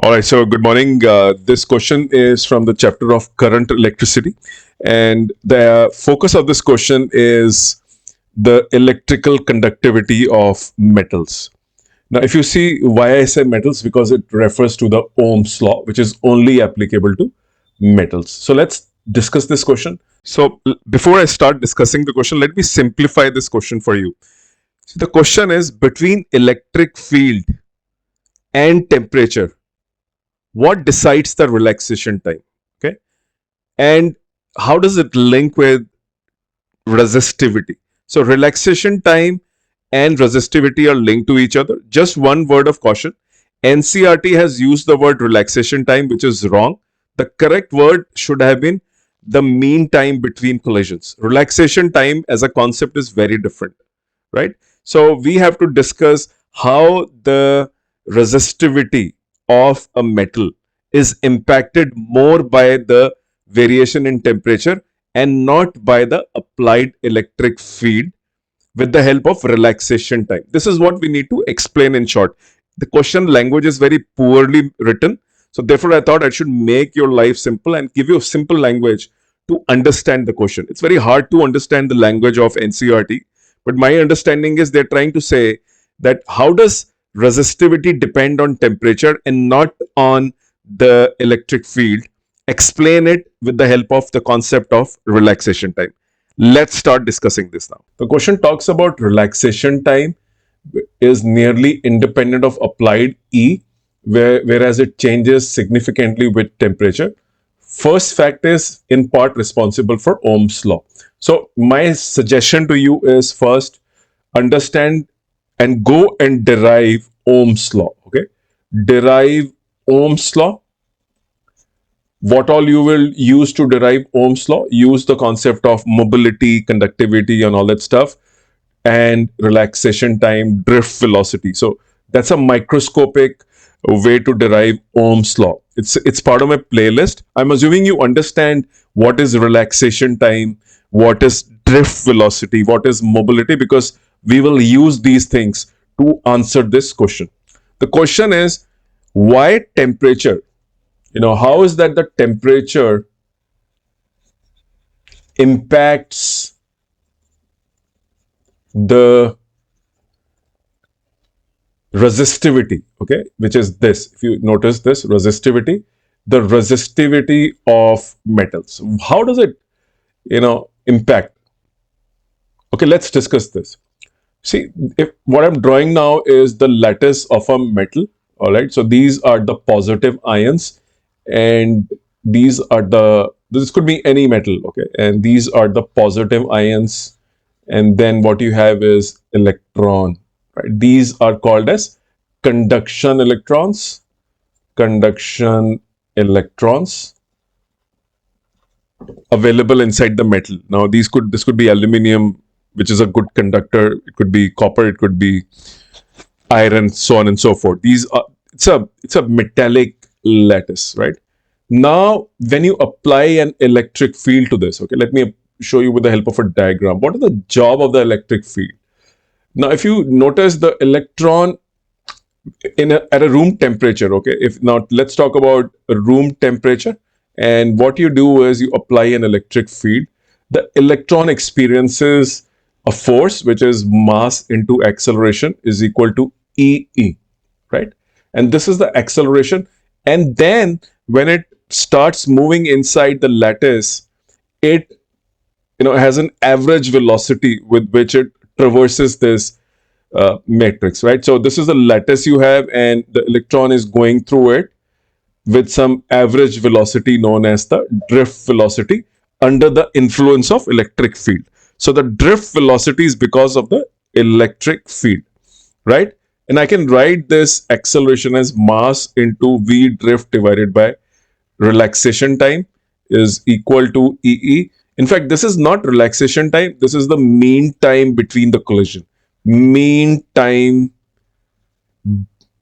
All right, so good morning. This question is from the chapter of current electricity, and the focus of this question is the electrical conductivity of metals. Now, if you see why I say metals, because it refers to the Ohm's law, which is only applicable to metals. So let's discuss this question. So before I start discussing the question, let me simplify this question for you. So the question is between electric field and temperature, what decides the relaxation time? Okay, and how does it link with resistivity? So relaxation time and resistivity are linked to each other. Just one word of caution: NCERT has used the word relaxation time, which is wrong. The correct word should have been the mean time between collisions. Relaxation time as a concept is very different, right? So we have to discuss how the resistivity of a metal is impacted more by the variation in temperature and not by the applied electric field with the help of relaxation time. This is what we need to explain in short. The question language is very poorly written. So therefore, I thought I should make your life simple and give you a simple language to understand the question. It's very hard to understand the language of NCERT, but my understanding is they're trying to say that how does resistivity depend on temperature and not on the electric field? Explain it with the help of the concept of relaxation time. Let's start discussing this now. The question talks about relaxation time is nearly independent of applied E, whereas it changes significantly with temperature. First fact is in part responsible for Ohm's law. So my suggestion to you is first understand and go and derive Ohm's law. Okay, derive Ohm's law. What all you will use to derive Ohm's law? Use the concept of mobility, conductivity, and all that stuff, and relaxation time, drift velocity. So that's a microscopic way to derive Ohm's law. It's part of my playlist. I'm assuming you understand what is relaxation time, what is drift velocity, what is mobility, because we will use these things to answer this question. The question is why temperature? How is that the temperature impacts the resistivity, okay, which is this. If you notice this resistivity, the resistivity of metals, how does it impact? Okay, let's discuss this. See, if what I'm drawing now is the lattice of a metal. All right, so these are the positive ions, and this could be any metal, okay, and these are the positive ions, and then what you have is electron, right? These are called as conduction electrons. Conduction electrons available inside the metal. Now this could be aluminum, which is a good conductor. It could be copper, it could be iron, so on and so forth. These are it's a metallic lattice, right? Now when you apply an electric field to this, okay, let me show you with the help of a diagram. What is the job of the electric field? Now if you notice the electron at a room temperature, okay, if now let's talk about room temperature, and what you do is you apply an electric field. The electron experiences a force which is mass into acceleration is equal to EE, right? And this is the acceleration, and then when it starts moving inside the lattice, it has an average velocity with which it traverses this matrix, right? So this is the lattice you have, and the electron is going through it with some average velocity known as the drift velocity under the influence of electric field. So the drift velocity is because of the electric field, right? And I can write this acceleration as mass into v drift divided by relaxation time is equal to EE. In fact, this is not relaxation time. This is the mean time between the collision. Mean time,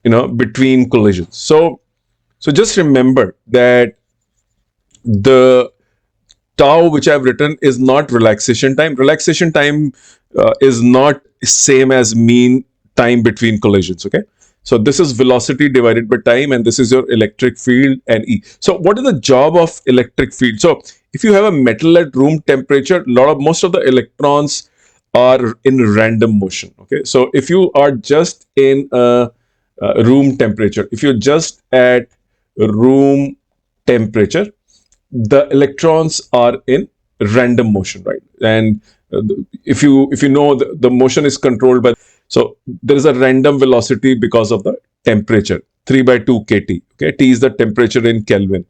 between collisions. So just remember that the tau which I've written is not relaxation time. Relaxation time is not same as mean time between collisions. Okay, So this is velocity divided by time, and this is your electric field and E. So what is the job of electric field? So if you have a metal at room temperature, most of the electrons are in random motion. Okay, so if you are just in a room temperature, if you're just at room temperature, the electrons are in random motion, right? And if you know the motion is controlled by, so there is a random velocity because of the temperature, 3 by 2 kt. Okay, T is the temperature in Kelvin.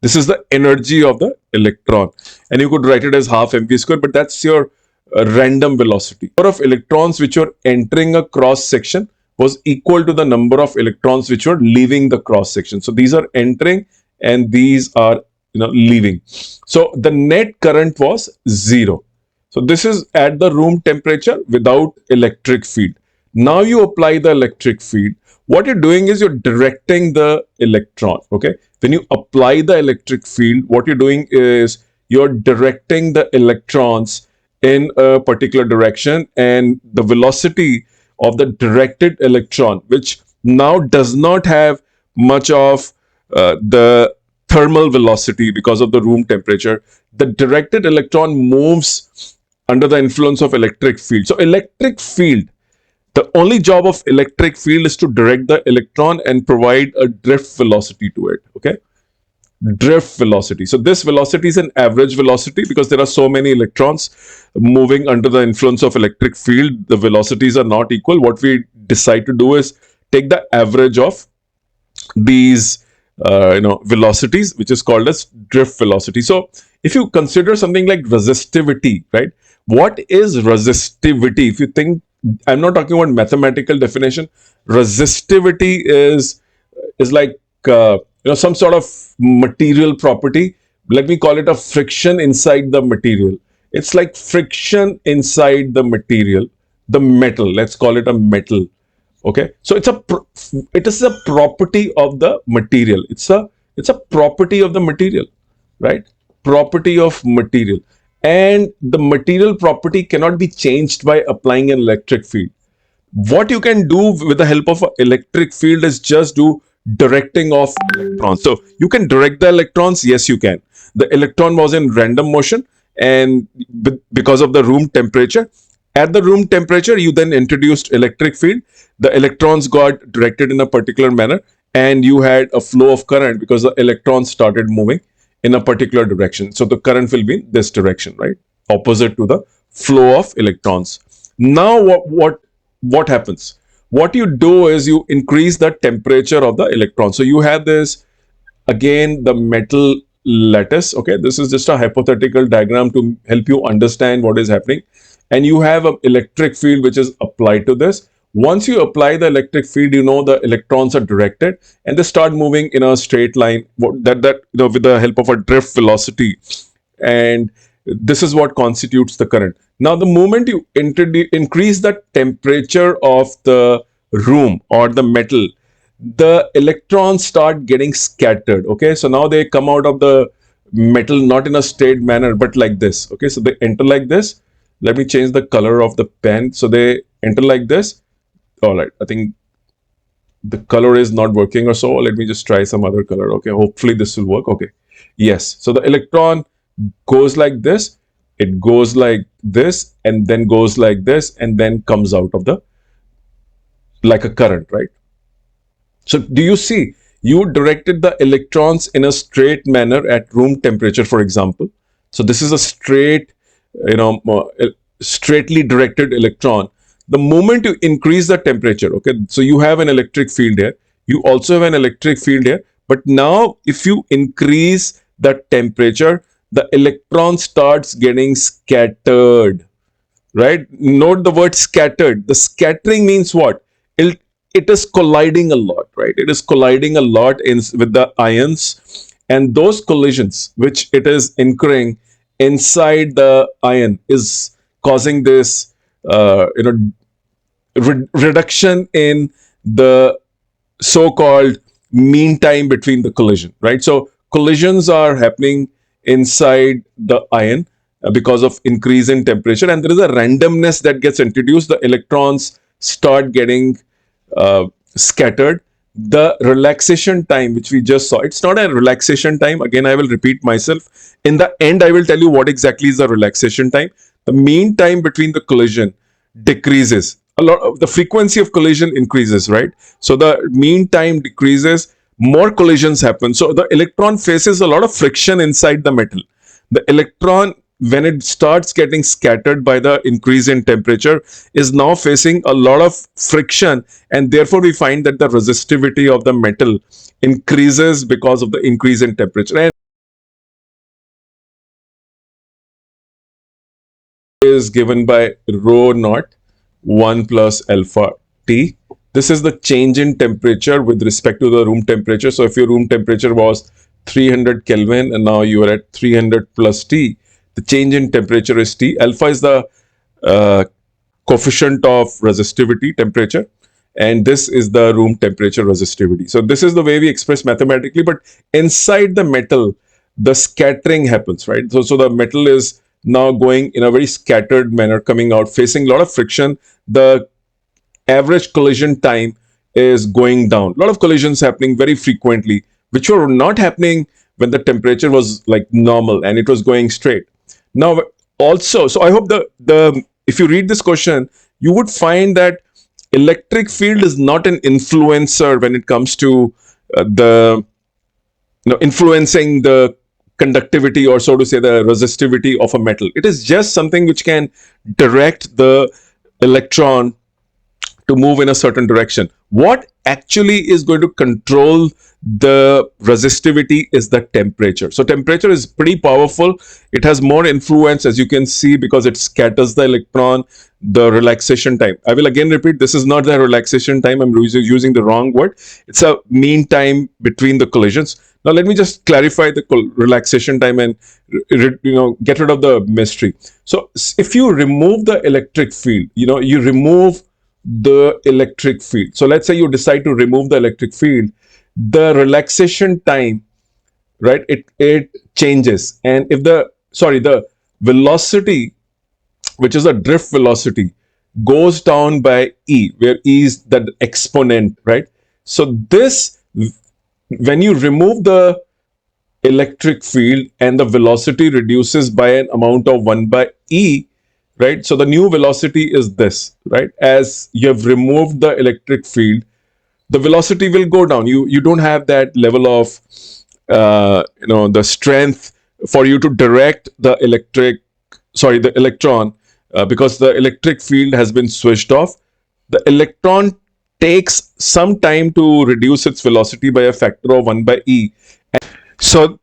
This is the energy of the electron, and you could write it as half mv square, but that's your random velocity. The number of electrons which were entering a cross section was equal to the number of electrons which were leaving the cross section. So these are entering and these are leaving. So the net current was 0. So this is at the room temperature without electric field. Now you apply the electric field. What you're doing is you're directing the electron. Okay, when you apply the electric field, what you're doing is you're directing the electrons in a particular direction, and the velocity of the directed electron, which now does not have much of the thermal velocity because of the room temperature, the directed electron moves under the influence of electric field. So electric field, the only job of electric field is to direct the electron and provide a drift velocity to it. Okay, drift velocity. So this velocity is an average velocity because there are so many electrons moving under the influence of electric field. The velocities are not equal. What we decide to do is take the average of these velocities, which is called as drift velocity. So if you consider something like resistivity, right? What is resistivity? If you think, I'm not talking about mathematical definition. Resistivity is like some sort of material property. Let me call it a friction inside the material. It's like friction inside the material, the metal. Let's call it a metal. Okay, so it is a property of the material. It's a property of the material, right? Property of material, and the material property cannot be changed by applying an electric field. What you can do with the help of an electric field is just do directing of electrons. So you can direct the electrons. Yes, you can. The electron was in random motion, and because of the room temperature, at the room temperature, you then introduced electric field. The electrons got directed in a particular manner, and you had a flow of current because the electrons started moving in a particular direction. So the current will be in this direction, right? Opposite to the flow of electrons. Now what happens? What you do is you increase the temperature of the electron. So you have this, again, the metal lattice. Okay, this is just a hypothetical diagram to help you understand what is happening. And you have an electric field which is applied to this. Once you apply the electric field, the electrons are directed and they start moving in a straight line with the help of a drift velocity. And this is what constitutes the current. Now, the moment you increase the temperature of the room or the metal, the electrons start getting scattered. Okay, so now they come out of the metal not in a straight manner but like this. Okay, so they enter like this. Let me change the color of the pen. So they enter like this. All right, I think the color is not working or so. Let me just try some other color. Okay, hopefully this will work. Okay, yes. So the electron goes like this, it goes like this, and then goes like this, and then comes out of the, like a current, right? So do you see? You directed the electrons in a straight manner at room temperature, for example. So this is a straight, straightly directed electron. The moment you increase the temperature, okay, so you have an electric field here. You also have an electric field here. But now if you increase the temperature, the electron starts getting scattered, right? Note the word scattered. The scattering means what? It is colliding a lot, right? It is colliding a lot with the ions, and those collisions which it is incurring inside the ion is causing this reduction in the so-called mean time between the collision, right? So collisions are happening inside the ion because of increase in temperature, and there is a randomness that gets introduced. The electrons start getting scattered. The relaxation time, which we just saw, it's not a relaxation time. Again, I will repeat myself. In the end, I will tell you what exactly is the relaxation time. The mean time between the collision decreases. A lot of the frequency of collision increases, right? So the mean time decreases, more collisions happen. So the electron faces a lot of friction inside the metal. The electron, when it starts getting scattered by the increase in temperature, is now facing a lot of friction, and therefore we find that the resistivity of the metal increases because of the increase in temperature. And is given by rho naught 1 plus alpha T. This is the change in temperature with respect to the room temperature. So if your room temperature was 300 Kelvin and now you are at 300 plus T, the change in temperature is T. Alpha is the coefficient of resistivity, temperature, and this is the room temperature resistivity. So this is the way we express mathematically, but inside the metal, the scattering happens, right? So the metal is now going in a very scattered manner, coming out, facing a lot of friction. The average collision time is going down. A lot of collisions happening very frequently, which were not happening when the temperature was like normal and it was going straight. Now, also, so I hope the if you read this question, you would find that electric field is not an influencer when it comes to the influencing the conductivity, or so to say the resistivity of a metal. It is just something which can direct the electron to move in a certain direction. What actually is going to control the resistivity is the temperature. So temperature is pretty powerful. It has more influence, as you can see, because it scatters the electron. The relaxation time, I will again repeat, this is not the relaxation time. I'm using the wrong word. It's a mean time between the collisions. Now let me just clarify the relaxation time and get rid of the mystery. So if you remove the electric field, you remove the electric field. So let's say you decide to remove the electric field, the relaxation time, right, it changes. And if the velocity, which is a drift velocity, goes down by E, where E is the exponent, right? So this, when you remove the electric field and the velocity reduces by an amount of 1 by E, right? So the new velocity is this, right? As you have removed the electric field, the velocity will go down. You don't have that level of the strength for you to direct the electron, because the electric field has been switched off. The electron takes some time to reduce its velocity by a factor of 1 by E. So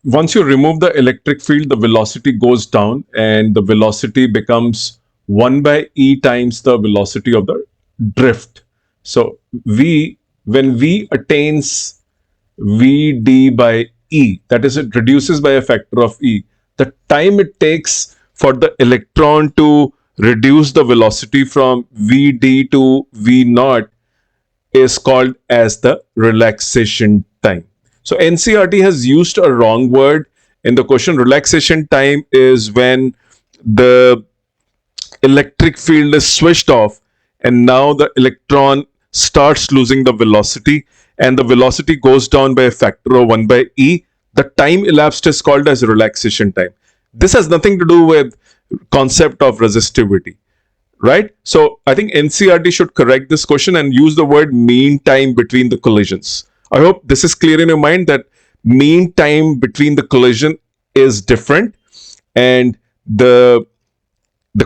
once you remove the electric field, the velocity goes down and the velocity becomes 1 by E times the velocity of the drift. So when V attains Vd by E, that is, it reduces by a factor of E, the time it takes for the electron to reduce the velocity from Vd to V naught is called as the relaxation time. So NCERT has used a wrong word in the question. Relaxation time is when the electric field is switched off and now the electron starts losing the velocity and the velocity goes down by a factor of 1 by E. The time elapsed is called as relaxation time. This has nothing to do with concept of resistivity, right? So I think NCERT should correct this question and use the word mean time between the collisions. I hope this is clear in your mind that mean time between the collision is different, and the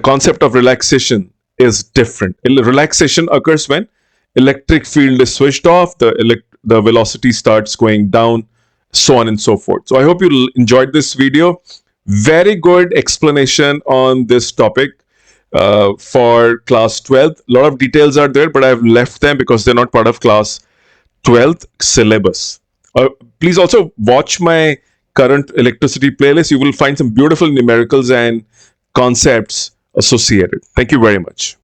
concept of relaxation is different. Relaxation occurs when electric field is switched off, the velocity starts going down, so on and so forth. So I hope you enjoyed this video. Very good explanation on this topic for class 12th. A lot of details are there, but I've left them because they're not part of class 12th syllabus. Please also watch my current electricity playlist. You will find some beautiful numericals and concepts associated. Thank you very much.